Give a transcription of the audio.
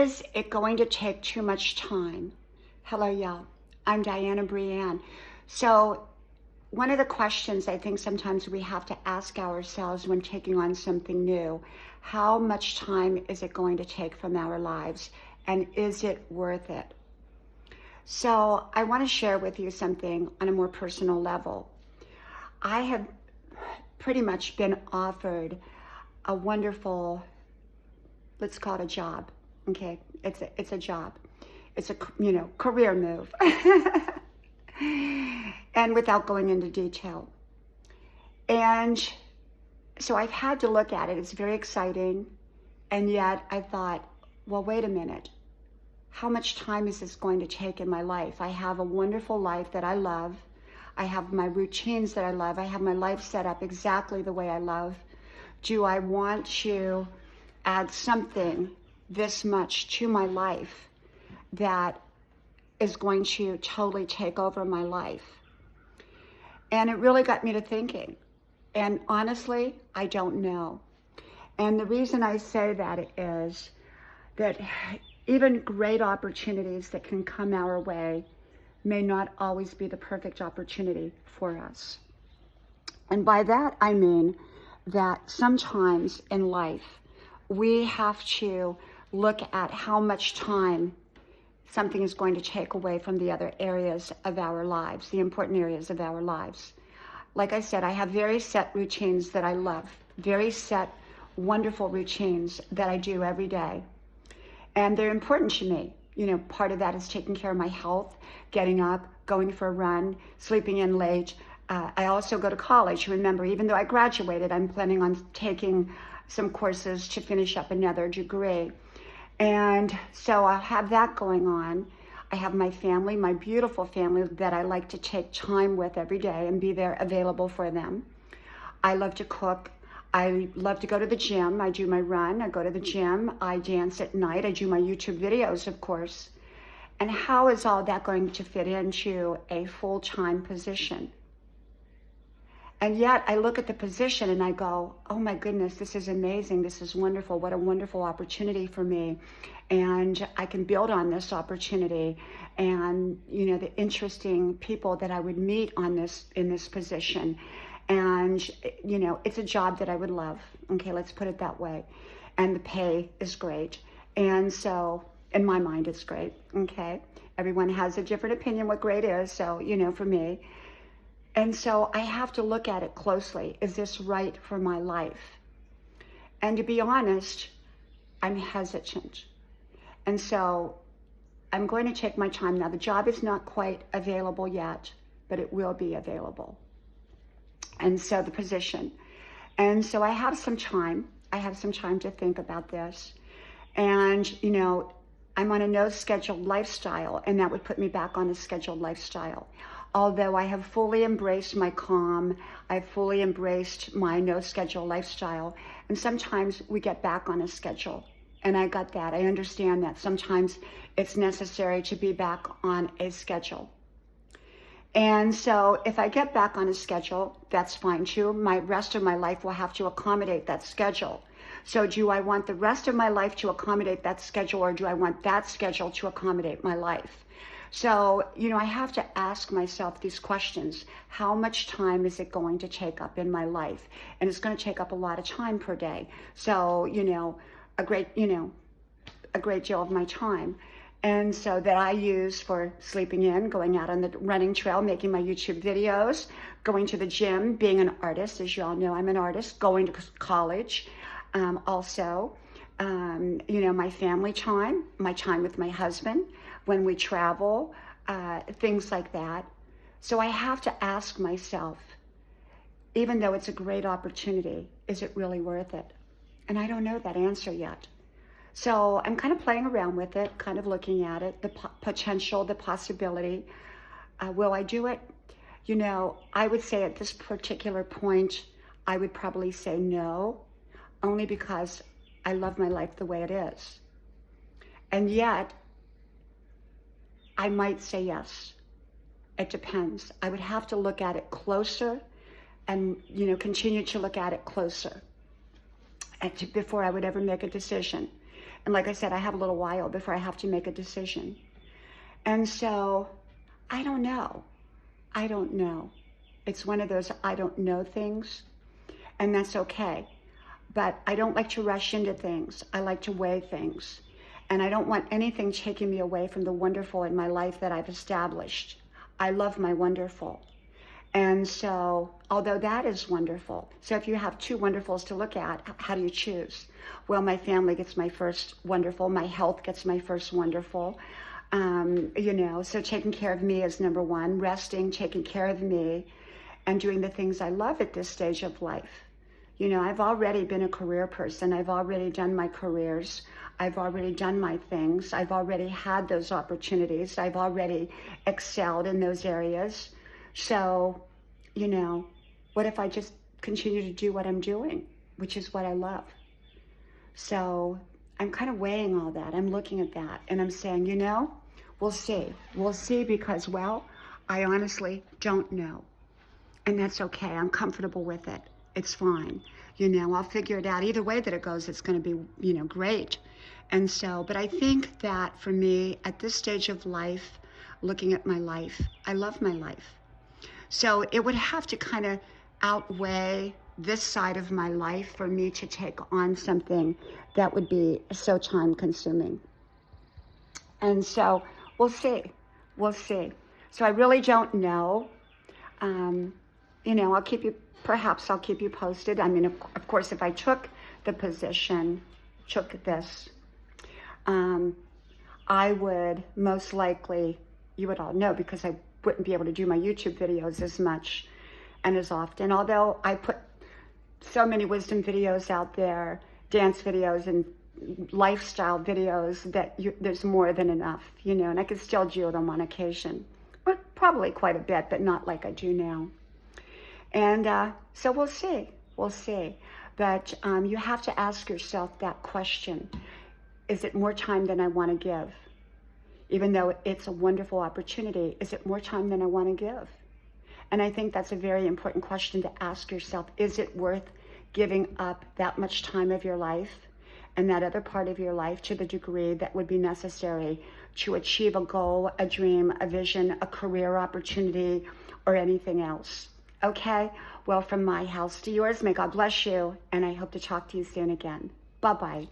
Is it going to take too much time? Hello, y'all. I'm Diana Brienne. So, one of the questions I think sometimes we have to ask ourselves when taking on something new, how much time is it going to take from our lives, and is it worth it? So, I want to share with you something on a more personal level. I have pretty much been offered a wonderful, let's call it a job. Okay, it's a job. It's a career move. And without going into detail. And so I've had to look at it. It's very exciting. And yet I thought, well, wait a minute. How much time is this going to take in my life? I have a wonderful life that I love. I have my routines that I love. I have my life set up exactly the way I love. Do I want to add something this much to my life that is going to totally take over my life? And it really got me to thinking. And honestly, I don't know. And the reason I say that is that even great opportunities that can come our way may not always be the perfect opportunity for us. And by that, I mean that sometimes in life, we have to look at how much time something is going to take away from the other areas of our lives, the important areas of our lives. Like I said, I have very set routines that I love, very set, wonderful routines that I do every day. And they're important to me. You know, part of that is taking care of my health, getting up, going for a run, sleeping in late. I also go to college. Remember, even though I graduated, I'm planning on taking some courses to finish up another degree. And so I'll have that going on. I have my family, my beautiful family that I like to take time with every day and be there available for them. I love to cook. I love to go to the gym. I do my run. I go to the gym. I dance at night. I do my YouTube videos, of course. And how is all that going to fit into a full-time position? And yet I look at the position and I go, oh my goodness, this is amazing. This is wonderful. What a wonderful opportunity for me. And I can build on this opportunity and, you know, the interesting people that I would meet in this position. And, you know, it's a job that I would love. Okay, let's put it that way. And the pay is great. And so in my mind, it's great. Okay, everyone has a different opinion what great is. So, you know, for me. And so I have to look at it closely. Is this right for my life? And to be honest, I'm hesitant. And so I'm going to take my time. Now, the job is not quite available yet, but it will be available. And so the position. And so I have some time. I have some time to think about this. And, you know, I'm on a no scheduled lifestyle, and that would put me back on a scheduled lifestyle. Although I have fully embraced my calm, I've fully embraced my no schedule lifestyle. And sometimes we get back on a schedule. And I got that. I understand that sometimes it's necessary to be back on a schedule. And so if I get back on a schedule, that's fine too. My rest of my life will have to accommodate that schedule. So do I want the rest of my life to accommodate that schedule, or do I want that schedule to accommodate my life? So, you know, I have to ask myself these questions. How much time is it going to take up in my life? And it's going to take up a lot of time per day. So, you know, a great deal of my time. And so that I use for sleeping in, going out on the running trail, making my YouTube videos, going to the gym, being an artist. As you all know, I'm an artist, going to college. Also, you know, my family time, my time with my husband, when we travel, things like that. So I have to ask myself, even though it's a great opportunity, is it really worth it? And I don't know that answer yet. So I'm kind of playing around with it, kind of looking at it, the potential, the possibility. Will I do it? You know, I would say at this particular point, I would probably say no, only because I love my life the way it is. And yet, I might say yes. It depends. I would have to look at it closer and, you know, continue to look at it closer before I would ever make a decision. And like I said, I have a little while before I have to make a decision. And so I don't know. I don't know. It's one of those I don't know things, and that's okay. But I don't like to rush into things. I like to weigh things. And I don't want anything taking me away from the wonderful in my life that I've established. I love my wonderful. And so, although that is wonderful, so if you have two wonderfuls to look at, how do you choose? Well, my family gets my first wonderful. My health gets my first wonderful. So taking care of me is number one. Resting, taking care of me, and doing the things I love at this stage of life. I've already been a career person. I've already done my careers. I've already done my things. I've already had those opportunities. I've already excelled in those areas. So, what if I just continue to do what I'm doing, which is what I love? So I'm kind of weighing all that. I'm looking at that and I'm saying, we'll see. We'll see because, well, I honestly don't know. And that's okay. I'm comfortable with it. It's fine. I'll figure it out. Either way that it goes, it's going to be, great. And so, but I think that for me at this stage of life, looking at my life, I love my life. So it would have to kind of outweigh this side of my life for me to take on something that would be so time consuming. And so we'll see. We'll see. So I really don't know. I'll keep you posted. I mean, of course, if I took the position, took this, I would most likely, you would all know because I wouldn't be able to do my YouTube videos as much and as often. Although I put so many wisdom videos out there, dance videos and lifestyle videos that there's more than enough, and I could still do them on occasion. Well, probably quite a bit, but not like I do now. And so we'll see. But you have to ask yourself that question. Is it more time than I want to give? Even though it's a wonderful opportunity, is it more time than I want to give? And I think that's a very important question to ask yourself. Is it worth giving up that much time of your life and that other part of your life to the degree that would be necessary to achieve a goal, a dream, a vision, a career opportunity, or anything else? Okay? Well, from my house to yours, may God bless you, and I hope to talk to you soon again. Bye-bye.